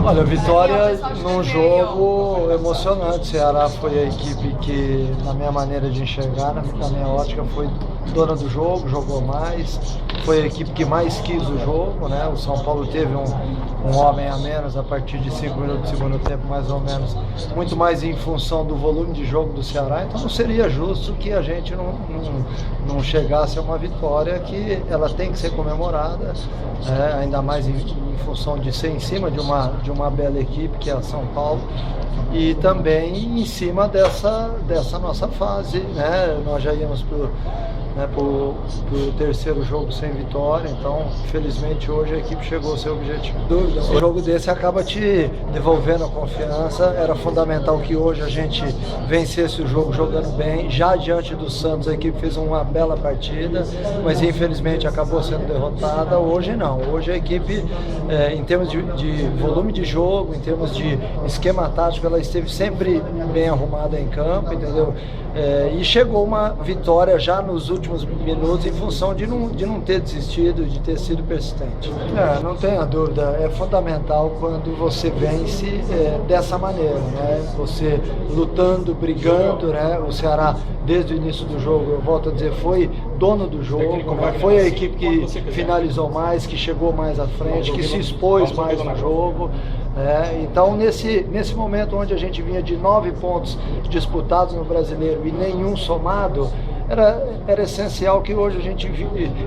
Olha, vitória num jogo emocionante. O Ceará foi a equipe que, na minha maneira de enxergar, na minha ótica, foi dona do jogo, jogou mais, foi a equipe que mais quis o jogo, né? O São Paulo teve um homem a menos a partir de 5 minutos do segundo tempo, mais ou menos, muito mais em função do volume de jogo do Ceará. Então não seria justo que a gente não chegasse a uma vitória que ela tem que ser comemorada, ainda mais em função de ser em cima de uma bela equipe que é a São Paulo, e também em cima dessa nossa fase, né? Nós já íamos pro terceiro jogo sem vitória, então felizmente hoje a equipe chegou ao seu objetivo. Um jogo desse acaba te devolvendo a confiança. Era fundamental que hoje a gente vencesse o jogo jogando bem. Já diante do Santos a equipe fez uma bela partida, mas infelizmente acabou sendo derrotada. Hoje não, hoje a equipe em termos de volume de jogo, em termos de esquema tático, ela esteve sempre bem arrumada em campo, entendeu? E chegou uma vitória já nos últimos minutos em função de não ter desistido, de ter sido persistente. Não tenha dúvida, é fundamental quando você vence dessa maneira, né? Você lutando, brigando, né? O Ceará, desde o início do jogo, eu volto a dizer, foi dono do jogo, né? Foi a equipe que finalizou mais, que chegou mais à frente, que se expôs mais no jogo. Então nesse momento onde a gente vinha de 9 pontos disputados no Brasileiro e nenhum somado, era essencial que hoje a gente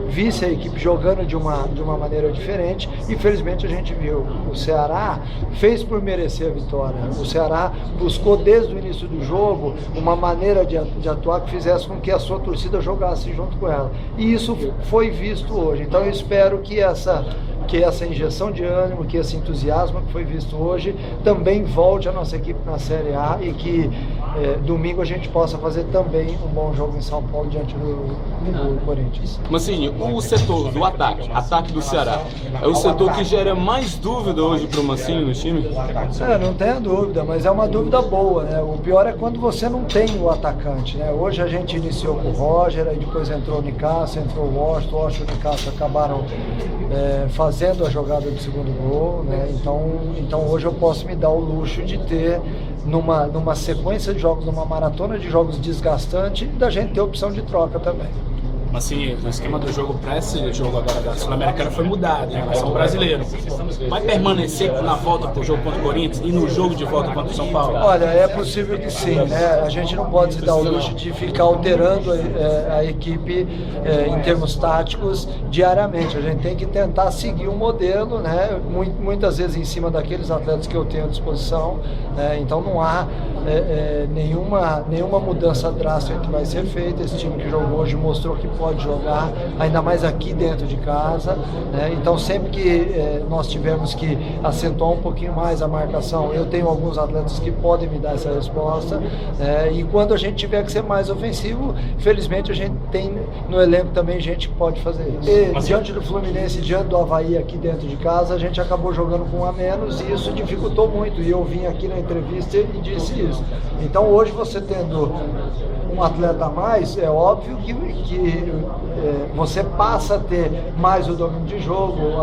visse a equipe jogando de uma maneira diferente, e felizmente a gente viu. O Ceará fez por merecer a vitória. O Ceará buscou desde o início do jogo uma maneira de atuar que fizesse com que a sua torcida jogasse junto com ela, e isso foi visto hoje. Então eu espero que essa injeção de ânimo, que esse entusiasmo que foi visto hoje também volte a nossa equipe na Série A, e que domingo a gente possa fazer também um bom jogo em São Paulo diante do Corinthians. Mancini, o setor do ataque do Ceará, é o setor que gera mais dúvida hoje para o Mancini no time? Não tenha dúvida, mas é uma dúvida boa, né? O pior é quando você não tem o atacante, né? Hoje a gente iniciou com o Roger, aí depois entrou o Nicasso, entrou o Washington, e o Nicasso acabaram fazendo a jogada do segundo gol, né? Então hoje eu posso me dar o luxo de ter numa sequência de jogos, numa maratona de jogos desgastante, da gente ter opção de troca também. Mas assim, o esquema do jogo para esse jogo agora da Sul-Americana foi mudado em relação ao brasileiro. Vai permanecer na volta para o jogo contra o Corinthians e no jogo de volta contra o São Paulo? Olha, é possível que sim, né? A gente não pode se dar o luxo de ficar alterando a equipe em termos táticos diariamente. A gente tem que tentar seguir um modelo, né? Muitas vezes em cima daqueles atletas que eu tenho à disposição, né? Então não há nenhuma mudança drástica que vai ser feita. Esse time que jogou hoje mostrou que pode jogar, ainda mais aqui dentro de casa, né? Então sempre que nós tivermos que acentuar um pouquinho mais a marcação, eu tenho alguns atletas que podem me dar essa resposta, e quando a gente tiver que ser mais ofensivo, felizmente a gente tem no elenco também gente que pode fazer isso. E diante do Fluminense, diante do Avaí aqui dentro de casa, a gente acabou jogando com um a menos, e isso dificultou muito, e eu vim aqui na entrevista e disse isso. Então hoje você tendo um atleta a mais, é óbvio que você passa a ter mais o domínio de jogo,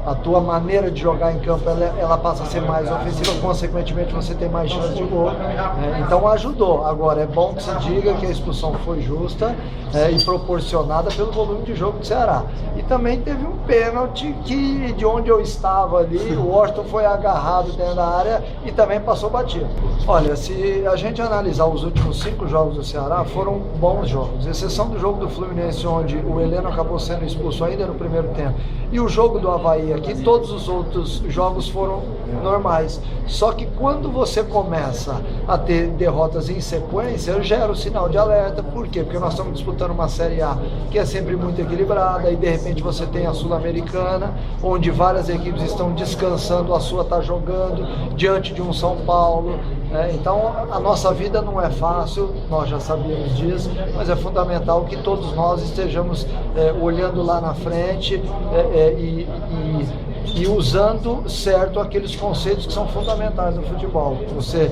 a tua maneira de jogar em campo ela passa a ser mais ofensiva, consequentemente você tem mais chance de gol, então ajudou. Agora é bom que se diga que a expulsão foi justa e proporcionada pelo volume de jogo do Ceará. E também teve um pênalti que, de onde eu estava ali, o Washington foi agarrado dentro da área e também passou batido. Olha, se a gente analisar os últimos 5 jogos do Ceará, foram bons jogos, exceção do jogo do Fluminense, onde o Heleno acabou sendo expulso ainda no primeiro tempo, e o jogo do Avaí aqui, todos os outros jogos foram normais. Só que quando você começa a ter derrotas em sequência, gera o sinal de alerta. Por quê? Porque nós estamos disputando uma Série A que é sempre muito equilibrada, e de repente você tem a Sul-Americana, onde várias equipes estão descansando, a sua está jogando diante de um São Paulo, né? Então a nossa vida não é fácil, nós já sabíamos disso, mas é fundamental que todos nós estejamos olhando lá na frente e usando certo aqueles conceitos que são fundamentais no futebol. Você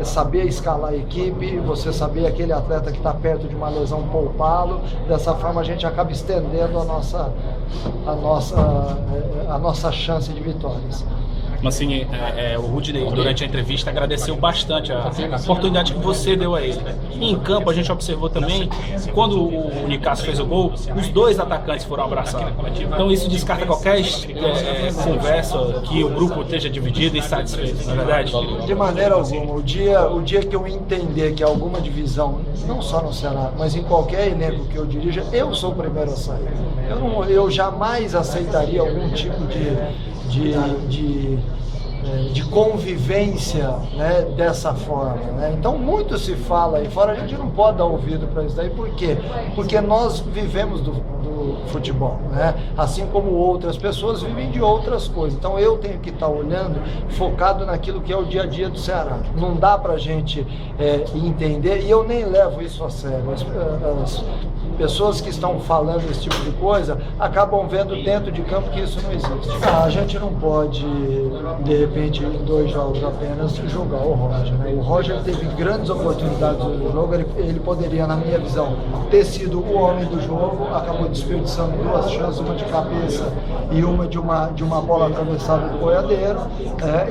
saber escalar a equipe, você saber aquele atleta que está perto de uma lesão poupá-lo. Dessa forma a gente acaba estendendo a nossa chance de vitórias. Mancini, o Rudinei, durante a entrevista, agradeceu bastante a oportunidade que você deu a ele. E em campo, a gente observou também, quando o Nicásio fez o gol, os dois atacantes foram abraçados. Então isso descarta qualquer conversa que o grupo esteja dividido e satisfeito, não é verdade? De maneira alguma. O dia que eu entender que alguma divisão, não só no Ceará, mas em qualquer elenco que eu dirija, eu sou o primeiro a sair. Eu jamais aceitaria algum tipo de convivência, né, dessa forma, né? Então muito se fala aí fora, a gente não pode dar ouvido para isso daí. Por quê? Porque nós vivemos do futebol, né? Assim como outras pessoas vivem de outras coisas. Então eu tenho que estar olhando, focado naquilo que é o dia a dia do Ceará. Não dá pra gente entender, e eu nem levo isso a sério. As pessoas que estão falando esse tipo de coisa acabam vendo dentro de campo que isso não existe. A gente não pode, de repente, em 2 jogos apenas, jogar o Roger, né? O Roger teve grandes oportunidades no jogo, ele poderia, na minha visão, ter sido o homem do jogo, acabou desperdiçando 2 chances, uma de cabeça e uma de uma bola atravessada do boiadeiro.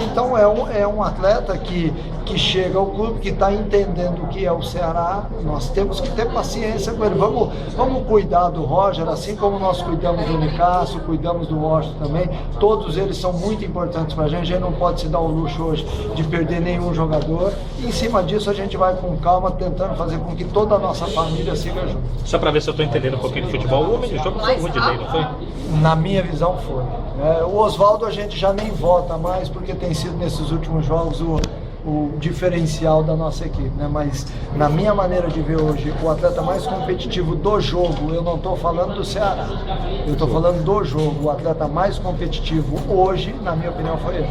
Então é um atleta que chega ao clube, que está entendendo o que é o Ceará. Nós temos que ter paciência com ele. Vamos cuidar do Roger, assim como nós cuidamos do Nicásio, cuidamos do Washington também. Todos eles são muito importantes para a gente não pode se dar o luxo hoje de perder nenhum jogador. E em cima disso a gente vai com calma, tentando fazer com que toda a nossa família siga junto. Só para ver se eu estou entendendo um pouquinho de futebol, o homem do jogo foi o Rudinei, não foi? Na minha visão foi. O Oswaldo a gente já nem vota mais, porque tem sido nesses últimos jogos o diferencial da nossa equipe, né? Mas na minha maneira de ver hoje, o atleta mais competitivo do jogo, eu não estou falando do Ceará, eu estou falando do jogo, o atleta mais competitivo hoje, na minha opinião, foi ele.